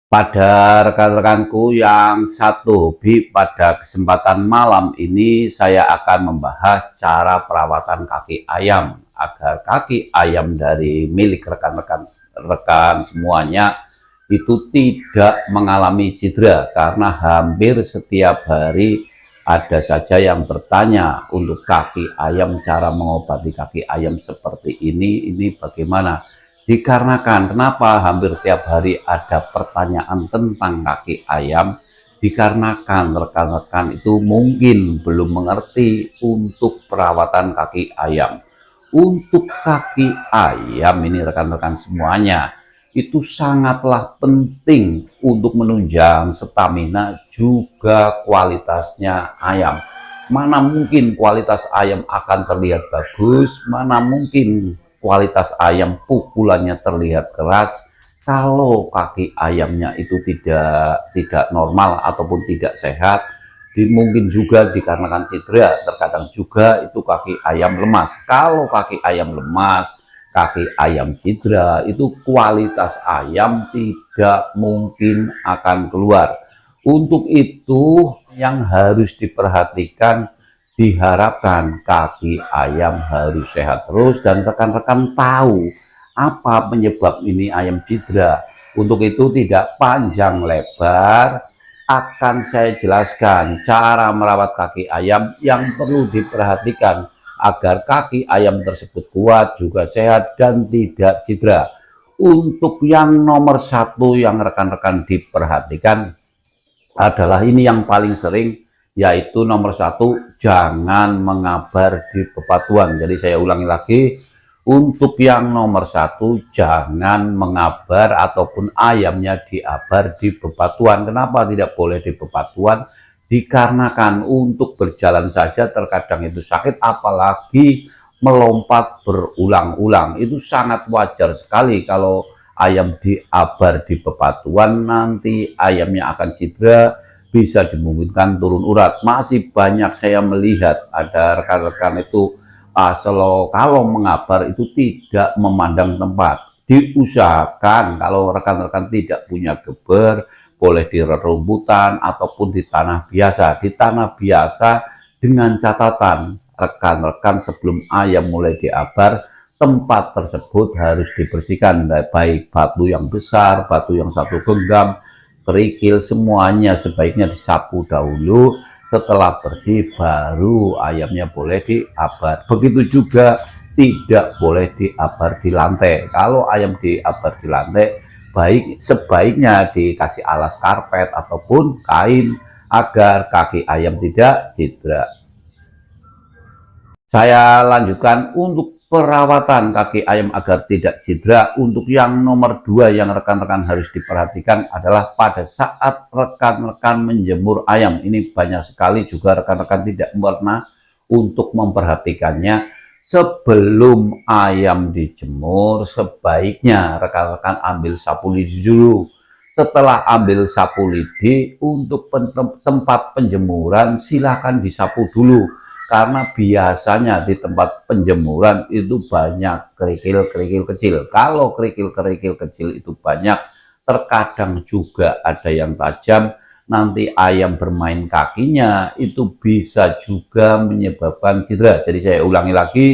Pada rekan-rekanku yang satu hobi, pada kesempatan malam ini saya akan membahas cara perawatan kaki ayam agar kaki ayam dari milik rekan-rekan semuanya itu tidak mengalami cedera, karena hampir setiap hari ada saja yang bertanya untuk kaki ayam, cara mengobati kaki ayam seperti ini bagaimana. Dikarenakan kenapa hampir tiap hari ada pertanyaan tentang kaki ayam, dikarenakan rekan-rekan itu mungkin belum mengerti untuk perawatan kaki ayam. Untuk kaki ayam ini rekan-rekan semuanya, itu sangatlah penting untuk menunjang stamina juga kualitasnya ayam. Mana mungkin kualitas ayam akan terlihat bagus, mana mungkin kualitas ayam pukulannya terlihat keras kalau kaki ayamnya itu tidak normal ataupun tidak sehat. Mungkin juga dikarenakan cedera, terkadang juga itu kaki ayam lemas. Kalau kaki ayam lemas, kaki ayam cedera, itu kualitas ayam tidak mungkin akan keluar. Untuk itu yang harus diperhatikan, diharapkan kaki ayam harus sehat terus dan rekan-rekan tahu apa penyebab ini ayam cedera. Untuk itu tidak panjang lebar akan saya jelaskan cara merawat kaki ayam yang perlu diperhatikan agar kaki ayam tersebut kuat, juga sehat dan tidak cedera. Untuk yang nomor satu yang rekan-rekan diperhatikan adalah ini yang paling sering, yaitu nomor satu, jangan mengabar di bebatuan. Jadi saya ulangi lagi, untuk yang nomor satu, jangan mengabar ataupun ayamnya diabar di bebatuan. Kenapa tidak boleh di bebatuan? Dikarenakan untuk berjalan saja terkadang itu sakit, apalagi melompat berulang-ulang. Itu sangat wajar sekali kalau ayam diabar di bebatuan, nanti ayamnya akan cedera, bisa dimungkinkan turun urat. Masih banyak saya melihat ada rekan-rekan itu kalau mengabar itu tidak memandang tempat. Diusahakan kalau rekan-rekan tidak punya geber, boleh di rerumputan ataupun di tanah biasa. Di tanah biasa dengan catatan rekan-rekan sebelum ayam mulai diabar, tempat tersebut harus dibersihkan, baik batu yang besar, batu yang satu genggam, kerikil, semuanya sebaiknya disapu dahulu. Setelah bersih baru ayamnya boleh diabar. Begitu juga tidak boleh diabar di lantai. Kalau ayam diabar di lantai, sebaiknya dikasih alas karpet ataupun kain agar kaki ayam tidak cedera. Saya lanjutkan untuk perawatan kaki ayam agar tidak cedera. Untuk yang nomor dua yang rekan-rekan harus diperhatikan adalah pada saat rekan-rekan menjemur ayam. Ini banyak sekali juga rekan-rekan tidak pernah untuk memperhatikannya. Sebelum ayam dijemur, sebaiknya rekan-rekan ambil sapu lidi dulu. Setelah ambil sapu lidi, untuk tempat penjemuran silakan disapu dulu, karena biasanya di tempat penjemuran itu banyak kerikil-kerikil kecil. Kalau kerikil-kerikil kecil itu banyak, terkadang juga ada yang tajam, nanti ayam bermain kakinya itu bisa juga menyebabkan cedera. Jadi saya ulangi lagi,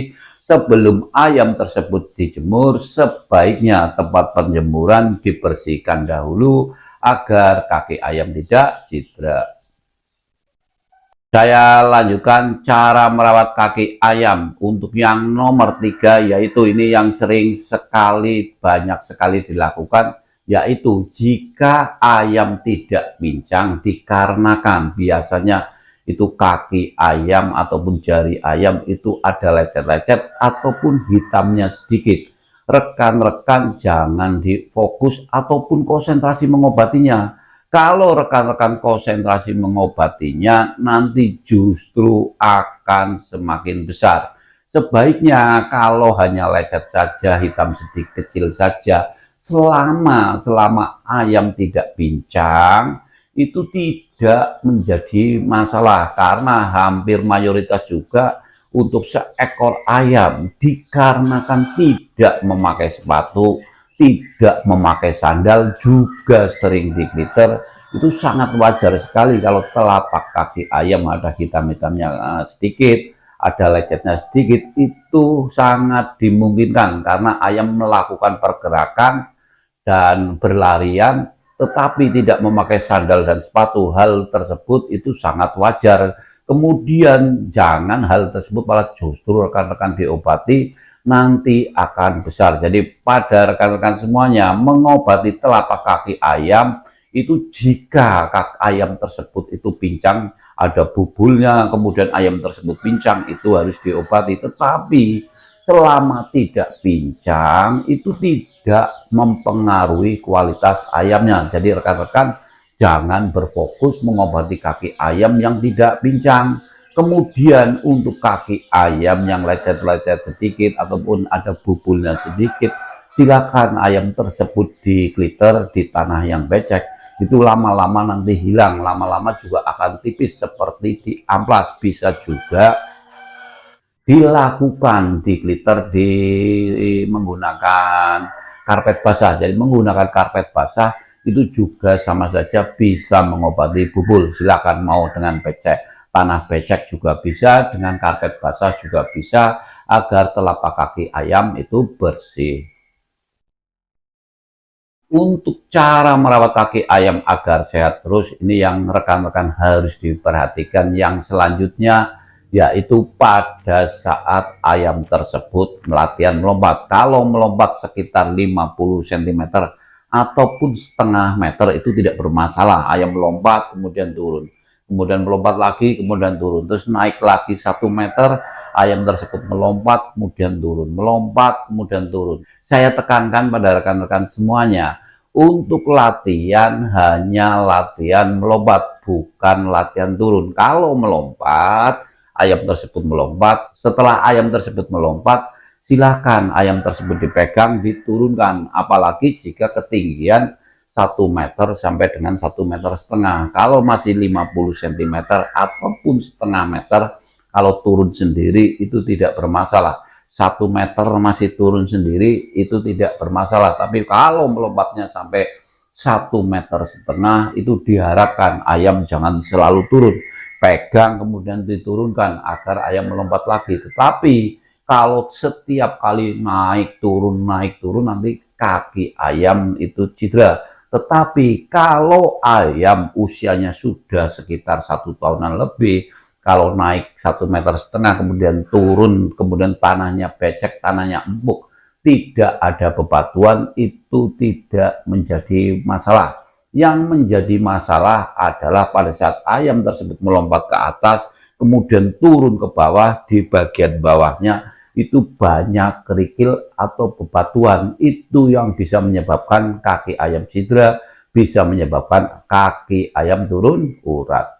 sebelum ayam tersebut dijemur, sebaiknya tempat penjemuran dibersihkan dahulu agar kaki ayam tidak cedera. Saya lanjutkan cara merawat kaki ayam untuk yang nomor tiga, yaitu ini yang sering sekali, banyak sekali dilakukan, yaitu jika ayam tidak pincang dikarenakan biasanya itu kaki ayam ataupun jari ayam itu ada lecet-lecet ataupun hitamnya sedikit. Rekan-rekan jangan difokus ataupun konsentrasi mengobatinya. Kalau rekan-rekan konsentrasi mengobatinya, nanti justru akan semakin besar. Sebaiknya kalau hanya lecet saja, hitam sedikit kecil saja, selama ayam tidak pincang, itu tidak menjadi masalah. Karena hampir mayoritas juga untuk seekor ayam dikarenakan tidak memakai sepatu, tidak memakai sandal, juga sering digliter, itu sangat wajar sekali kalau telapak kaki ayam ada hitam-hitamnya sedikit, ada lecetnya sedikit, itu sangat dimungkinkan karena ayam melakukan pergerakan dan berlarian tetapi tidak memakai sandal dan sepatu. Hal tersebut itu sangat wajar. Kemudian jangan hal tersebut malah justru rekan-rekan diobati, nanti akan besar. Jadi pada rekan-rekan semuanya, mengobati telapak kaki ayam itu jika kaki ayam tersebut itu pincang, ada bubulnya, kemudian ayam tersebut pincang, itu harus diobati. Tetapi selama tidak pincang itu tidak mempengaruhi kualitas ayamnya. Jadi rekan-rekan jangan berfokus mengobati kaki ayam yang tidak pincang. Kemudian untuk kaki ayam yang lecet-lecet sedikit ataupun ada bubulnya sedikit, silakan ayam tersebut digliter di tanah yang becek. Itu lama-lama nanti hilang, lama-lama juga akan tipis seperti di amplas. Bisa juga dilakukan di glitter menggunakan karpet basah. Jadi menggunakan karpet basah itu juga sama saja bisa mengobati bubul. Silakan mau dengan becek, tanah becek juga bisa, dengan karpet basah juga bisa, agar telapak kaki ayam itu bersih. Untuk cara merawat kaki ayam agar sehat terus, ini yang rekan-rekan harus diperhatikan. Yang selanjutnya yaitu pada saat ayam tersebut latihan melompat. Kalau melompat sekitar 50 cm ataupun setengah meter itu tidak bermasalah. Ayam melompat kemudian turun, kemudian melompat lagi kemudian turun, terus naik lagi 1 meter, ayam tersebut melompat kemudian turun, melompat kemudian turun. Saya tekankan pada rekan-rekan semuanya, untuk latihan hanya latihan melompat, bukan latihan turun. Kalau melompat, ayam tersebut melompat. Setelah ayam tersebut melompat, silakan ayam tersebut dipegang, diturunkan. Apalagi jika ketinggian 1 meter sampai dengan 1,5 meter. Kalau masih 50 cm ataupun setengah meter, kalau turun sendiri itu tidak bermasalah. 1 meter masih turun sendiri itu tidak bermasalah. Tapi kalau melompatnya sampai 1,5 meter itu diharapkan ayam jangan selalu turun. Pegang kemudian diturunkan agar ayam melompat lagi. Tetapi kalau setiap kali naik turun nanti kaki ayam itu cedera. Tetapi kalau ayam usianya sudah sekitar 1 tahunan lebih, kalau naik 1,5 meter kemudian turun, kemudian tanahnya becek, tanahnya empuk, tidak ada bebatuan, itu tidak menjadi masalah. Yang menjadi masalah adalah pada saat ayam tersebut melompat ke atas, kemudian turun ke bawah, di bagian bawahnya itu banyak kerikil atau bebatuan. Itu yang bisa menyebabkan kaki ayam cedera, bisa menyebabkan kaki ayam turun urat.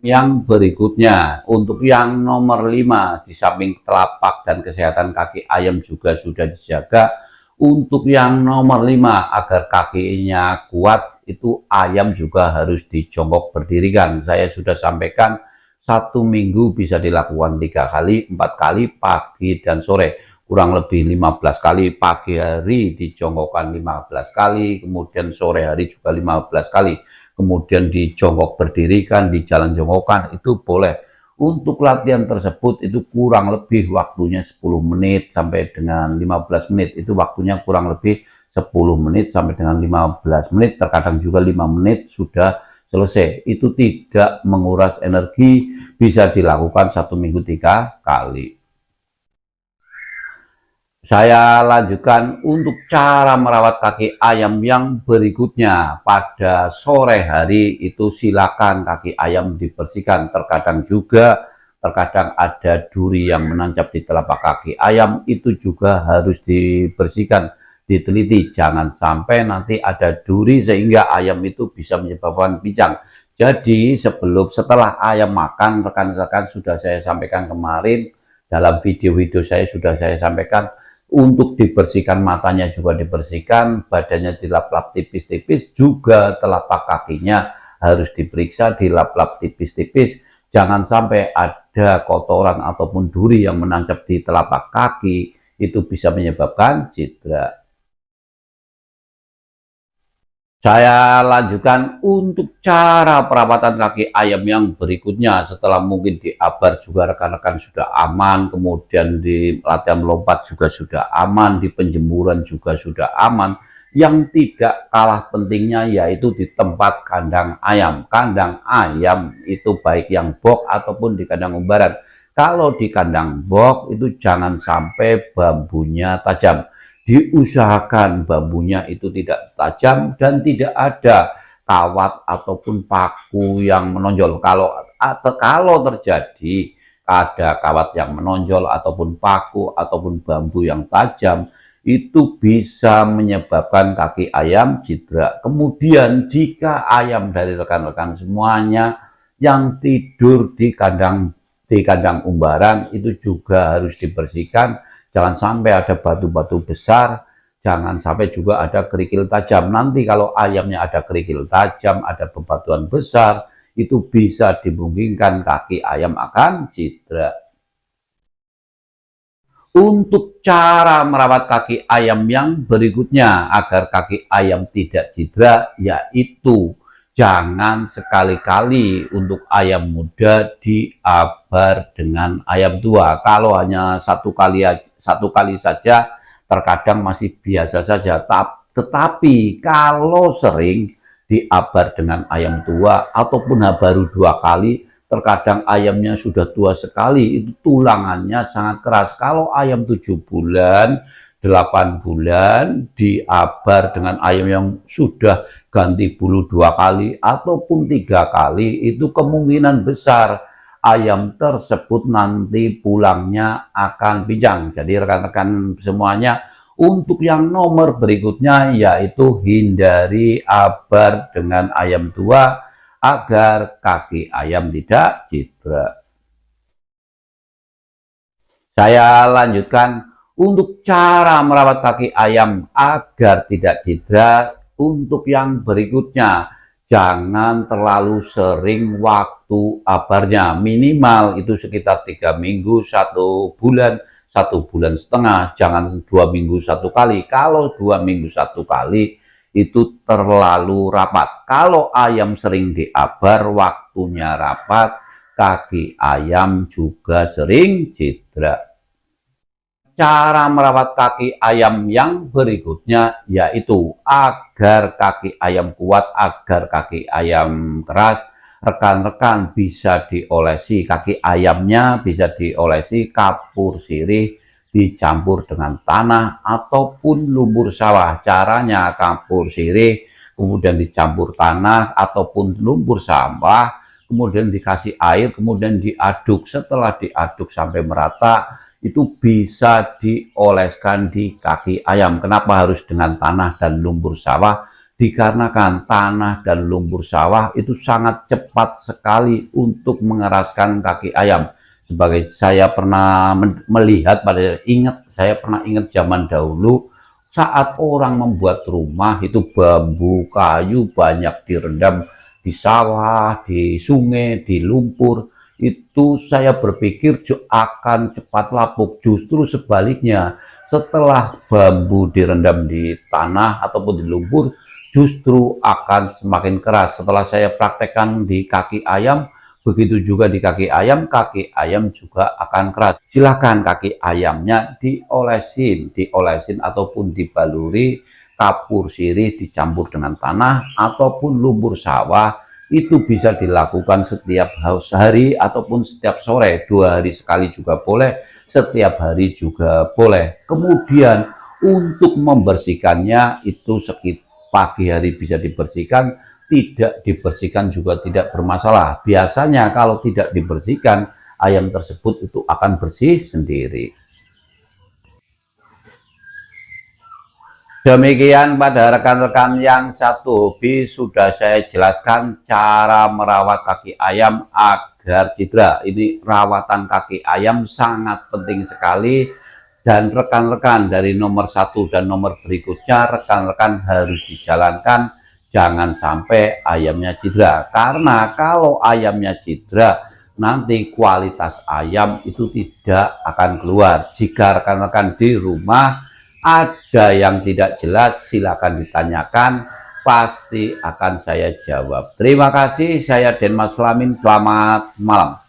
Yang berikutnya, untuk yang nomor 5, di samping telapak dan kesehatan kaki ayam juga sudah dijaga. Untuk yang nomor 5, agar kakinya kuat, itu ayam juga harus dijongkok berdirikan. Saya sudah sampaikan 1 minggu bisa dilakukan 3 kali, 4 kali pagi dan sore. Kurang lebih 15 kali, pagi hari dijongkokkan 15 kali, kemudian sore hari juga 15 kali. Kemudian dijongkok berdirikan, di jalan jongkokan, itu boleh. Untuk latihan tersebut itu kurang lebih waktunya 10 menit sampai dengan 15 menit. Itu waktunya kurang lebih 10 menit sampai dengan 15 menit. Terkadang juga 5 menit sudah selesai. Itu tidak menguras energi, bisa dilakukan 1 minggu 3 kali. Saya lanjutkan untuk cara merawat kaki ayam yang berikutnya. Pada sore hari itu silakan kaki ayam dibersihkan. Terkadang ada duri yang menancap di telapak kaki ayam, itu juga harus dibersihkan, diteliti. Jangan sampai nanti ada duri sehingga ayam itu bisa menyebabkan pincang. Jadi setelah ayam makan, rekan-rekan sudah saya sampaikan kemarin, dalam video-video saya sudah saya sampaikan, untuk dibersihkan matanya juga dibersihkan, badannya dilap-lap tipis-tipis, juga telapak kakinya harus diperiksa, dilap-lap tipis-tipis. Jangan sampai ada kotoran ataupun duri yang menancap di telapak kaki, itu bisa menyebabkan cedera. Saya lanjutkan untuk cara perawatan kaki ayam yang berikutnya. Setelah mungkin di abar juga rekan-rekan sudah aman, kemudian di latihan melompat juga sudah aman, di penjemuran juga sudah aman. Yang tidak kalah pentingnya yaitu di tempat kandang ayam. Kandang ayam itu baik yang box ataupun di kandang umbaran. Kalau di kandang box itu jangan sampai bambunya tajam. Diusahakan bambunya itu tidak tajam dan tidak ada kawat ataupun paku yang menonjol. Kalau terjadi ada kawat yang menonjol ataupun paku ataupun bambu yang tajam, itu bisa menyebabkan kaki ayam cedera. Kemudian jika ayam dari rekan-rekan semuanya yang tidur di kandang umbaran itu juga harus dibersihkan. Jangan sampai ada batu-batu besar, jangan sampai juga ada kerikil tajam. Nanti kalau ayamnya ada kerikil tajam, ada bebatuan besar, itu bisa dimungkinkan kaki ayam akan cedera. Untuk cara merawat kaki ayam yang berikutnya agar kaki ayam tidak cedera, yaitu jangan sekali-kali untuk ayam muda diabar dengan ayam tua. Kalau hanya satu kali saja terkadang masih biasa saja, tetapi kalau sering diabar dengan ayam tua ataupun baru 2 kali, terkadang ayamnya sudah tua sekali, itu tulangannya sangat keras. Kalau ayam 7 bulan 8 bulan diabar dengan ayam yang sudah ganti bulu 2 kali ataupun 3 kali, itu kemungkinan besar ayam tersebut nanti pulangnya akan pincang. Jadi rekan-rekan semuanya, untuk yang nomor berikutnya yaitu hindari abar dengan ayam tua agar kaki ayam tidak cedera. Saya lanjutkan untuk cara merawat kaki ayam agar tidak cedera. Untuk yang berikutnya, jangan terlalu sering waktu abarnya, minimal itu sekitar 3 minggu 1 bulan, 1 bulan setengah, jangan 2 minggu 1 kali. Kalau 2 minggu 1 kali itu terlalu rapat. Kalau ayam sering diabar, waktunya rapat, kaki ayam juga sering cedera. Cara merawat kaki ayam yang berikutnya yaitu agar kaki ayam kuat, agar kaki ayam keras, rekan-rekan bisa diolesi kaki ayamnya, bisa diolesi kapur sirih dicampur dengan tanah ataupun lumpur sawah. Caranya kapur sirih kemudian dicampur tanah ataupun lumpur sawah, kemudian dikasih air, kemudian diaduk. Setelah diaduk sampai merata, itu bisa dioleskan di kaki ayam. Kenapa harus dengan tanah dan lumpur sawah? Dikarenakan tanah dan lumpur sawah itu sangat cepat sekali untuk mengeraskan kaki ayam. Sebagai saya pernah melihat, saya pernah ingat zaman dahulu saat orang membuat rumah itu bambu kayu banyak direndam di sawah, di sungai, di lumpur. Itu saya berpikir akan cepat lapuk. Justru sebaliknya, setelah bambu direndam di tanah ataupun di lumpur, justru akan semakin keras. Setelah saya praktekkan di kaki ayam, begitu juga di kaki ayam juga akan keras. Silakan kaki ayamnya diolesin ataupun dibaluri kapur sirih dicampur dengan tanah ataupun lumpur sawah. Itu bisa dilakukan setiap hari ataupun setiap sore, 2 hari sekali juga boleh, setiap hari juga boleh. Kemudian untuk membersihkannya itu pagi hari bisa dibersihkan, tidak dibersihkan juga tidak bermasalah. Biasanya kalau tidak dibersihkan, ayam tersebut itu akan bersih sendiri. Demikian pada rekan-rekan yang satu hobi, sudah saya jelaskan cara merawat kaki ayam agar cedera. Ini rawatan kaki ayam sangat penting sekali, dan rekan-rekan dari nomor 1 dan nomor berikutnya rekan-rekan harus dijalankan. Jangan sampai ayamnya cedera, karena kalau ayamnya cedera nanti kualitas ayam itu tidak akan keluar. Jika rekan-rekan di rumah ada yang tidak jelas, silakan ditanyakan, pasti akan saya jawab. Terima kasih, saya Den Mas Slamin, selamat malam.